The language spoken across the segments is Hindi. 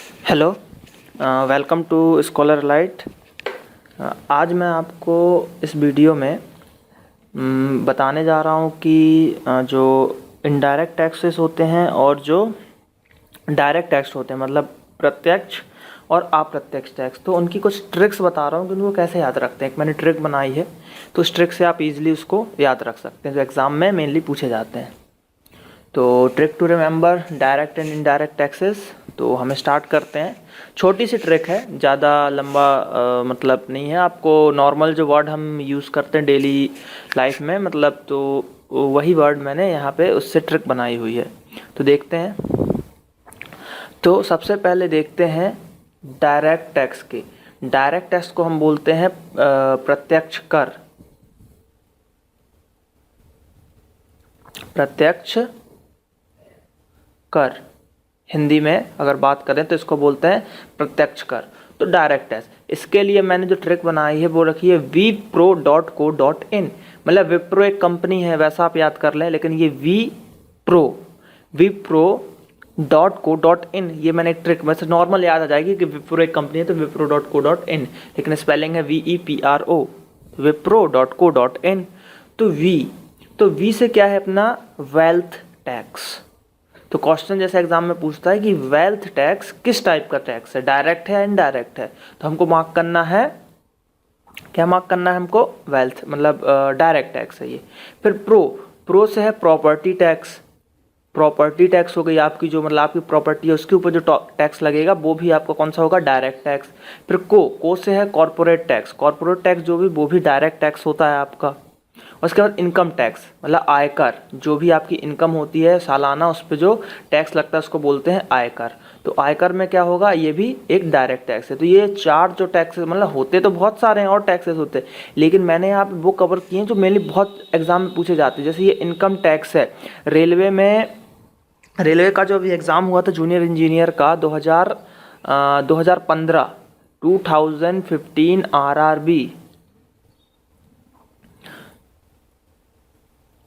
Hello, welcome to scholar light. आज मैं आपको इस वीडियो में बताने जा रहा हूँ कि जो इनडायरेक्ट टैक्सेस होते हैं और जो डायरेक्ट टैक्स होते हैं, मतलब प्रत्यक्ष और अप्रत्यक्ष टैक्स, तो उनकी कुछ ट्रिक्स बता रहा हूँ कि उनको कैसे याद रखते हैं। एक मैंने ट्रिक बनाई है, तो उस ट्रिक से आप इजीली उसको याद रख सकते हैं, जो एग्ज़ाम में मेनली पूछे जाते हैं। तो trick to remember direct and indirect taxes. तो हमें स्टार्ट करते हैं। छोटी सी ट्रिक है, ज़्यादा लंबा मतलब नहीं है। आपको नॉर्मल जो वर्ड हम यूज़ करते हैं डेली लाइफ में, मतलब तो वही वर्ड मैंने यहाँ पे उससे ट्रिक बनाई हुई है। तो देखते हैं। तो सबसे पहले देखते हैं डायरेक्ट टैक्स के। डायरेक्ट टैक्स को हम बोलते हैं प्रत्यक्ष कर। प्रत्यक्ष कर हिंदी में अगर बात करें तो इसको बोलते हैं प्रत्यक्ष कर। तो डायरेक्ट टैक्स, इसके लिए मैंने जो ट्रिक बनाई है वो रखी है wipro.co.in। मतलब विप्रो एक कंपनी है, वैसा आप याद कर लें, लेकिन ये wipro.co.in, ये मैंने एक ट्रिक, वैसे नॉर्मल याद आ जाएगी कि विप्रो एक कंपनी है तो wipro.co.in, लेकिन स्पेलिंग है VEPRO, wipro.co.in। तो वी से क्या है अपना वेल्थ टैक्स। तो क्वेश्चन जैसे एग्जाम में पूछता है कि वेल्थ टैक्स किस टाइप का टैक्स है, डायरेक्ट है या इनडायरेक्ट है, तो हमको मार्क करना है, क्या मार्क करना है हमको, वेल्थ, मतलब डायरेक्ट टैक्स है ये। फिर प्रो से है प्रॉपर्टी टैक्स। प्रॉपर्टी टैक्स हो गई आपकी, जो मतलब आपकी प्रॉपर्टी है उसके ऊपर जो टैक्स लगेगा वो भी आपका कौन सा होगा, डायरेक्ट टैक्स। फिर को से है कॉर्पोरेट टैक्स। कॉर्पोरेट टैक्स जो भी, वो भी डायरेक्ट टैक्स होता है आपका। उसके बाद इनकम टैक्स, मतलब आयकर, जो भी आपकी इनकम होती है सालाना, उस पर जो टैक्स लगता है उसको बोलते हैं आयकर। तो आयकर में क्या होगा, ये भी एक डायरेक्ट टैक्स है। तो ये चार जो टैक्सेस, मतलब होते तो बहुत सारे हैं और टैक्सेस होते हैं, लेकिन मैंने यहाँ पे वो कवर किए हैं जो मेनली बहुत एग्जाम में पूछे जाते हैं। जैसे ये इनकम टैक्स है, रेलवे में, रेलवे का जो अभी एग्ज़ाम हुआ था जूनियर इंजीनियर का 2015 2015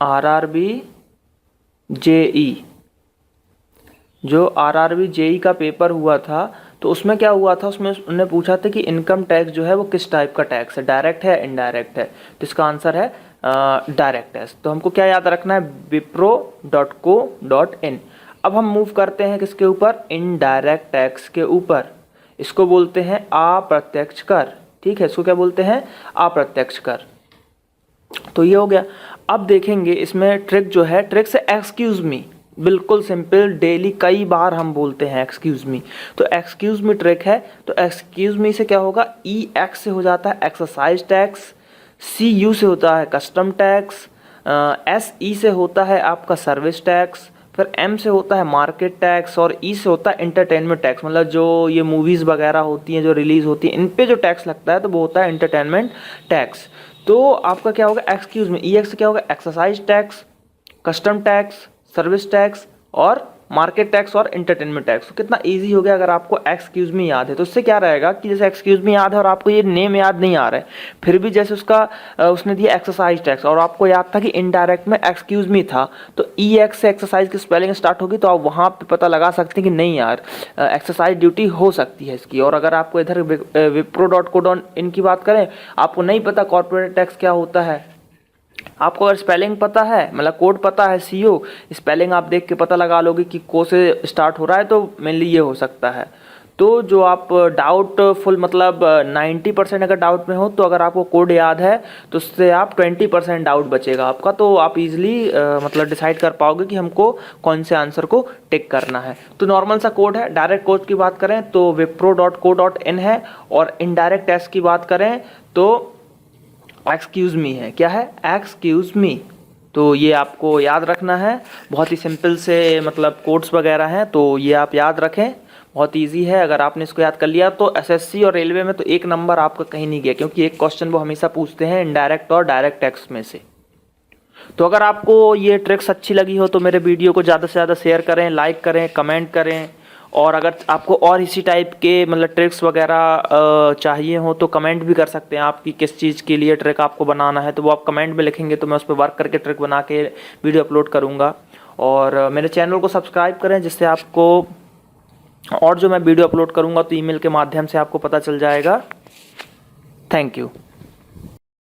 आरआरबी जेई, जो आरआरबी जेई का पेपर हुआ था, तो उसमें क्या हुआ था, उसमें उन्होंने पूछा था कि इनकम टैक्स जो है वो किस टाइप का टैक्स है, डायरेक्ट है इनडायरेक्ट है। तो इसका आंसर है डायरेक्ट टैक्स। तो हमको क्या याद रखना है, wipro.co.in। अब हम मूव करते हैं किसके ऊपर, इनडायरेक्ट टैक्स के ऊपर। इसको बोलते हैं अप्रत्यक्ष कर। ठीक है, इसको क्या बोलते हैं, अप्रत्यक्ष कर। तो ये हो गया। अब देखेंगे इसमें ट्रिक जो है, ट्रिक से एक्सक्यूज मी, बिल्कुल सिंपल, डेली कई बार हम बोलते हैं एक्सक्यूज मी। तो एक्सक्यूज मी ट्रिक है। तो एक्सक्यूज मी से क्या होगा, EX से हो जाता है एक्सरसाइज टैक्स, CU से होता है कस्टम टैक्स, SE से होता है आपका सर्विस टैक्स, फिर M से होता है मार्केट टैक्स, और E से होता है एंटरटेनमेंट टैक्स। मतलब जो ये मूवीज़ वगैरह होती हैं जो रिलीज़ होती हैं, इन पे जो टैक्स लगता है तो वो होता है एंटरटेनमेंट टैक्स। तो आपका क्या होगा, एक्सक्यूज में, EX से क्या होगा, exercise tax, custom tax, service tax और मार्केट टैक्स और एंटरटेनमेंट टैक्स। तो कितना इजी हो गया अगर आपको एक्सक्यूज मी याद है। तो उससे क्या रहेगा कि जैसे एक्सक्यूज मी याद है और आपको ये नेम याद नहीं आ रहा है, फिर भी जैसे उसका उसने दिया एक्सरसाइज टैक्स और आपको याद था कि इनडायरेक्ट में एक्सक्यूज मी था, तो EX से एक्सरसाइज की स्पेलिंग स्टार्ट होगी, तो आप वहाँ पे पता लगा सकते हैं कि नहीं यार, एक्सरसाइज ड्यूटी हो सकती है इसकी। और अगर आपको इधर wipro.co.in की बात करें, आपको नहीं पता कॉर्पोरेट टैक्स क्या होता है, आपको अगर स्पेलिंग पता है, मतलब कोड पता है, CO, स्पेलिंग आप देख के पता लगा लोगे कि को से स्टार्ट हो रहा है, तो मेनली ये हो सकता है। तो जो आप डाउटफुल, मतलब 90% अगर डाउट में हो, तो अगर आपको कोड याद है तो उससे आप 20% डाउट बचेगा आपका। तो आप इजीली मतलब डिसाइड कर पाओगे कि हमको कौन से आंसर को टिक करना है। तो नॉर्मल सा कोड है। डायरेक्ट कोड की बात करें तो wipro.co.in है, और इनडायरेक्ट टैक्स की बात करें तो एक्सक्यूज मी है। क्या है, एक्सक्यूज मी। तो ये आपको याद रखना है, बहुत ही सिंपल से मतलब कोड्स वगैरह हैं, तो ये आप याद रखें, बहुत इजी है। अगर आपने इसको याद कर लिया तो SSC और रेलवे में तो एक नंबर आपका कहीं नहीं गया, क्योंकि एक क्वेश्चन वो हमेशा पूछते हैं इनडायरेक्ट और डायरेक्ट टैक्स में से। तो अगर आपको ये ट्रिक्स अच्छी लगी हो तो मेरे वीडियो को ज़्यादा से ज़्यादा शेयर करें, लाइक करें, कमेंट करें। और अगर आपको और इसी टाइप के मतलब ट्रिक्स वगैरह चाहिए हो तो कमेंट भी कर सकते हैं, आपकी किस चीज़ के लिए ट्रिक आपको बनाना है, तो वो आप कमेंट में लिखेंगे तो मैं उस पर वर्क करके ट्रिक बना के वीडियो अपलोड करूँगा। और मेरे चैनल को सब्सक्राइब करें, जिससे आपको और जो मैं वीडियो अपलोड करूँगा तो ईमेल के माध्यम से आपको पता चल जाएगा। Thank you.